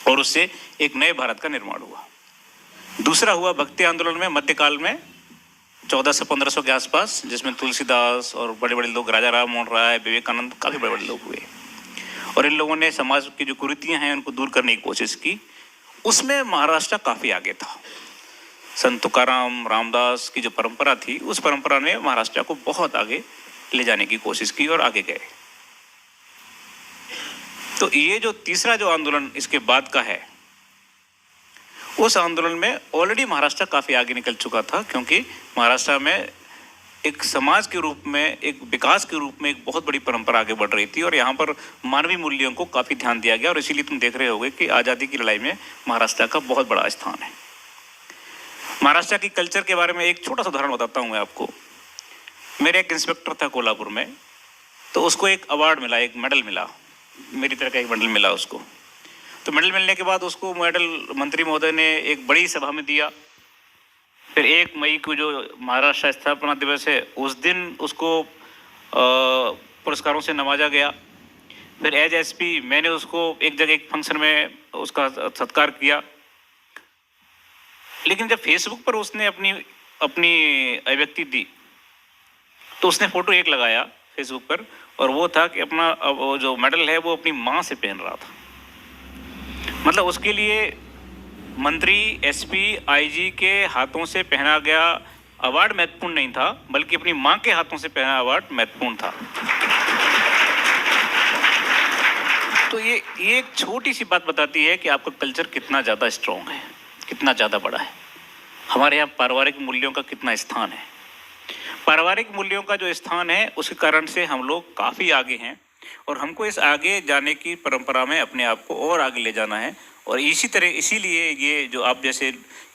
और उससे एक नए भारत का निर्माण हुआ। दूसरा हुआ भक्ति आंदोलन में मध्यकाल में 1400-1500 के आसपास, जिसमें तुलसीदास और बड़े बड़े लोग, राजा राम मोहन राय, विवेकानंद, काफ़ी बड़े बड़े लोग हुए और इन लोगों ने समाज की जो कुरीतियाँ हैं उनको दूर करने की कोशिश की। उसमें महाराष्ट्र काफ़ी आगे था। संत तुकाराम, रामदास की जो परंपरा थी, उस परंपरा ने महाराष्ट्र को बहुत आगे ले जाने की कोशिश की और आगे गए। तो ये जो तीसरा जो आंदोलन इसके बाद का है, उस आंदोलन में ऑलरेडी महाराष्ट्र काफ़ी आगे निकल चुका था, क्योंकि महाराष्ट्र में एक समाज के रूप में, एक विकास के रूप में एक बहुत बड़ी परंपरा आगे बढ़ रही थी और यहाँ पर मानवीय मूल्यों को काफ़ी ध्यान दिया गया। और इसीलिए तुम देख रहे होगे कि आज़ादी की लड़ाई में महाराष्ट्र का बहुत बड़ा स्थान है। महाराष्ट्र की कल्चर के बारे में एक छोटा सा उदाहरण बताता हूँ मैं आपको। मेरे एक इंस्पेक्टर था कोल्हापुर में, तो उसको एक अवार्ड मिला, एक मेडल मिला, मेरी तरह का एक मेडल मिला उसको। तो मेडल मिलने के बाद उसको मेडल मंत्री महोदय ने एक बड़ी सभा में दिया। फिर 1 मई को जो महाराष्ट्र स्थापना दिवस है, उस दिन उसको पुरस्कारों से नवाजा गया। फिर एज एसपी मैंने उसको एक जगह एक फंक्शन में उसका सत्कार किया। लेकिन जब फेसबुक पर उसने अपनी अभिव्यक्ति दी, तो उसने फोटो एक लगाया फेसबुक पर, और वो था कि अपना जो मेडल है वो अपनी माँ से पहन रहा था। मतलब उसके लिए मंत्री, एसपी, आईजी के हाथों से पहना गया अवार्ड महत्वपूर्ण नहीं था, बल्कि अपनी माँ के हाथों से पहना अवार्ड महत्वपूर्ण था। तो ये एक छोटी सी बात बताती है कि आपका कल्चर कितना ज़्यादा स्ट्रॉन्ग है, कितना ज़्यादा बड़ा है। हमारे यहाँ पारिवारिक मूल्यों का कितना स्थान है। पारिवारिक मूल्यों का जो स्थान है, उसके कारण से हम लोग काफ़ी आगे हैं और हमको इस आगे जाने की परंपरा में अपने आप को और आगे ले जाना है। और इसीलिए ये जो आप जैसे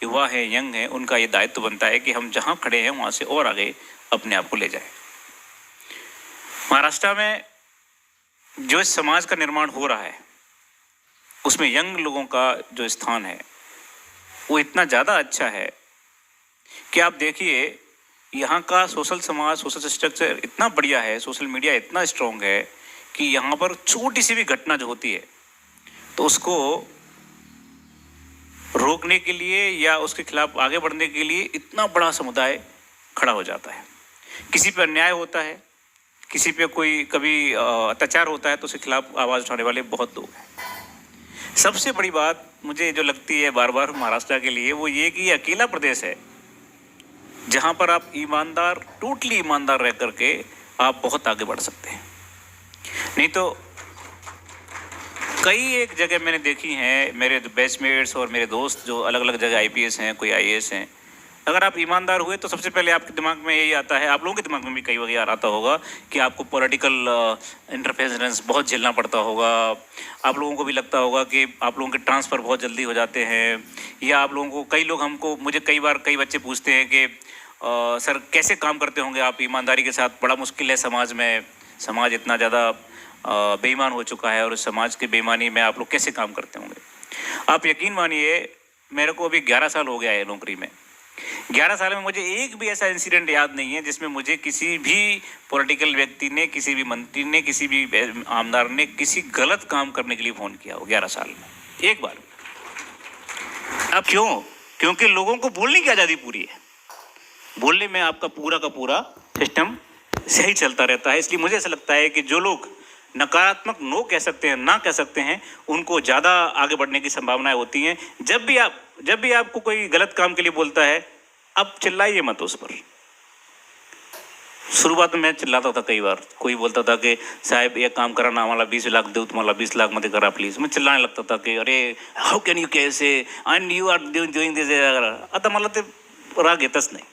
युवा हैं, यंग हैं, उनका ये दायित्व बनता है कि हम जहाँ खड़े हैं वहाँ से और आगे अपने आप को ले जाएं। महाराष्ट्र में जो इस समाज का निर्माण हो रहा है, उसमें यंग लोगों का जो स्थान है वो इतना ज़्यादा अच्छा है कि आप देखिए, यहाँ का सोशल समाज, सोशल स्ट्रक्चर इतना बढ़िया है, सोशल मीडिया इतना स्ट्रॉन्ग है कि यहाँ पर छोटी सी भी घटना जो होती है तो उसको रोकने के लिए या उसके खिलाफ आगे बढ़ने के लिए इतना बड़ा समुदाय खड़ा हो जाता है। किसी पे अन्याय होता है, किसी पे कोई कभी अत्याचार होता है, तो उसके खिलाफ आवाज़ उठाने वाले बहुत लोग हैं। सबसे बड़ी बात मुझे जो लगती है बार बार महाराष्ट्र के लिए, वो ये कि ये अकेला प्रदेश है जहाँ पर आप ईमानदार, टोटली ईमानदार रह करके आप बहुत आगे बढ़ सकते हैं। नहीं तो कई एक जगह मैंने देखी हैं, मेरे बैचमेट्स और मेरे दोस्त जो अलग अलग जगह आईपीएस हैं, कोई आईएएस हैं, अगर आप ईमानदार हुए तो सबसे पहले आपके दिमाग में यही आता है, आप लोगों के दिमाग में भी कई बार आता होगा कि आपको पॉलिटिकल इंटरफेरेंस बहुत झेलना पड़ता होगा। आप लोगों को भी लगता होगा कि आप लोगों के ट्रांसफ़र बहुत जल्दी हो जाते हैं, या आप लोगों को, कई लोग मुझे कई बार कई बच्चे पूछते हैं कि सर कैसे काम करते होंगे आप ईमानदारी के साथ, बड़ा मुश्किल है समाज में, समाज इतना ज़्यादा बेईमान हो चुका है और उस समाज की बेईमानी में आप लोग कैसे काम करते होंगे। आप यकीन मानिए, मेरे को अभी 11 साल हो गया है नौकरी में। 11 साल में मुझे एक भी ऐसा इंसिडेंट याद नहीं है जिसमें मुझे किसी भी पॉलिटिकल व्यक्ति ने, किसी भी मंत्री ने, किसी भी आमदार ने किसी गलत काम करने के लिए फ़ोन किया हो 11 साल में, एक बार। अब क्यों? क्योंकि लोगों को बोलने की आज़ादी पूरी है, बोलने में आपका पूरा का पूरा सिस्टम सही चलता रहता है। इसलिए मुझे ऐसा लगता है कि जो लोग नकारात्मक नो कह सकते हैं, ना कह सकते हैं, उनको ज़्यादा आगे बढ़ने की संभावनाएं होती हैं। जब भी आपको कोई गलत काम के लिए बोलता है, अब चिल्लाइए मत उस पर। शुरुआत में मैं चिल्लाता था, कई बार कोई बोलता था कि साहब ये काम कराना, हमारा 20 लाख दो, तुम्हारा 20 लाख मत करा प्लीज। मैं चिल्लाने लगता था कि अरे हाउ कैन यू कैसे and you are doing this. आता मला ते राग येतच नाही.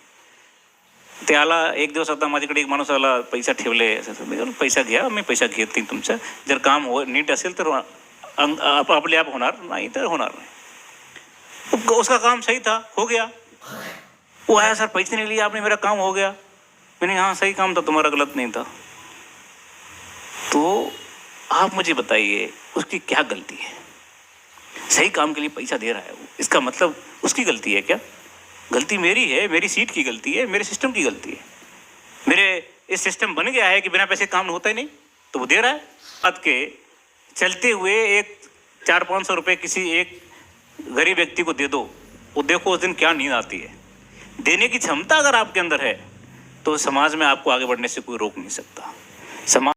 त्याला एक दिवस आता माझ्याकडे एक माणूस आला, पैसा ठेवले, पैसा घ्या, मी पैसा घेत नाही तुमचा, जर काम हो नीट असेल तर आपले आप होणार, नाही तर होणार नाही. उसका काम सही था, हो गया. वो आया, सर पैसे नहीं लिए आपने, मेरा काम हो गया. मैंने हाँ सही काम था तुम्हारा, गलत नहीं था. तो आप मुझे बताइए उसकी क्या गलती है? सही काम के लिए पैसा दे रहा है वो, इसका मतलब उसकी गलती है क्या? गलती मेरी है, मेरी सीट की गलती है, मेरे सिस्टम की गलती है. मेरे इस सिस्टम बन गया है कि बिना पैसे काम होता ही नहीं, तो वो दे रहा है. बात के चलते हुए एक 400-500 रुपये किसी एक गरीब व्यक्ति को दे दो, वो देखो उस दिन क्या नींद आती है। देने की क्षमता अगर आपके अंदर है तो समाज में आपको आगे बढ़ने से कोई रोक नहीं सकता। समाज